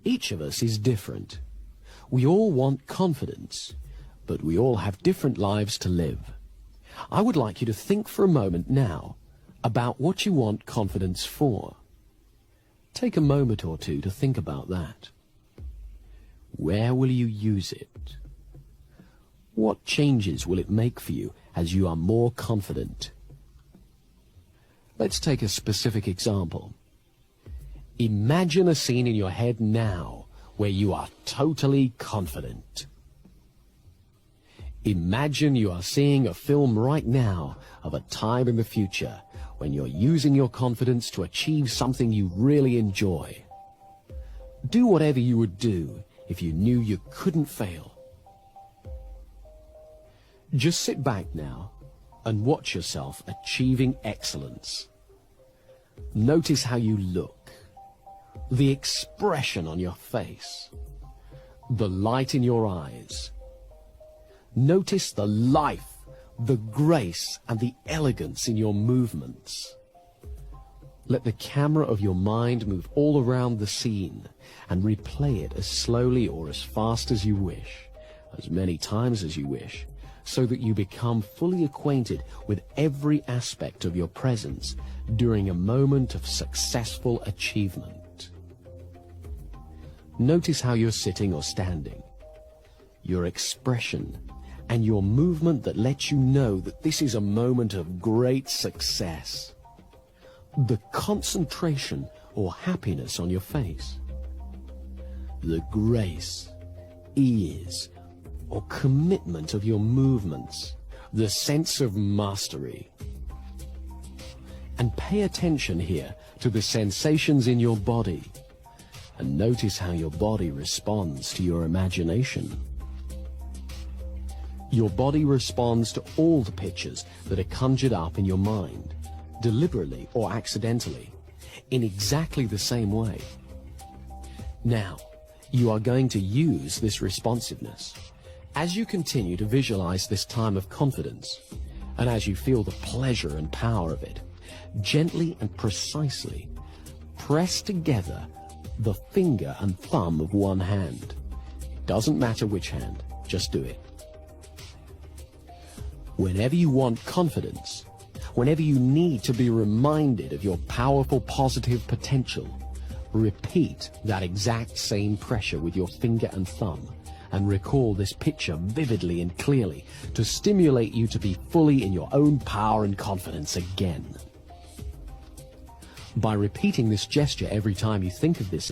Each of us is different. We all want confidence, but we all have different lives to live. I would like you to think for a moment now about what you want confidence for. Take a moment or two to think about that. Where will you use it? What changes will it make for you as you are more confident? Let's take a specific example. Imagine a scene in your head now where you are totally confident. Imagine you are seeing a film right now of a time in the future when you're using your confidence to achieve something you really enjoy. Do whatever you would do if you knew you couldn't fail. Just sit back now and watch yourself achieving excellence. Notice how you look, the expression on your face, the light in your eyes. Notice the life, the grace, and the elegance in your movements. Let the camera of your mind move all around the scene and replay it as slowly or as fast as you wish, as many times as you wish, so that you become fully acquainted with every aspect of your presence during a moment of successful achievement. Notice how you're sitting or standing, your expression, and your movement that lets you know that this is a moment of great success. The concentration or happiness on your face, the grace, ease, or commitment of your movements, the sense of mastery. And pay attention here to the sensations in your body, and notice how your body responds to your imagination. Your body responds to all the pictures that are conjured up in your mind, deliberately or accidentally, in exactly the same way. Now, you are going to use this responsiveness. As you continue to visualize this time of confidence, and as you feel the pleasure and power of it, gently and precisely press together the finger and thumb of one hand. It doesn't matter which hand, just do it. Whenever you want confidence, whenever you need to be reminded of your powerful positive potential, repeat that exact same pressure with your finger and thumb, and recall this picture vividly and clearly to stimulate you to be fully in your own power and confidence again. By repeating this gesture every time you think of this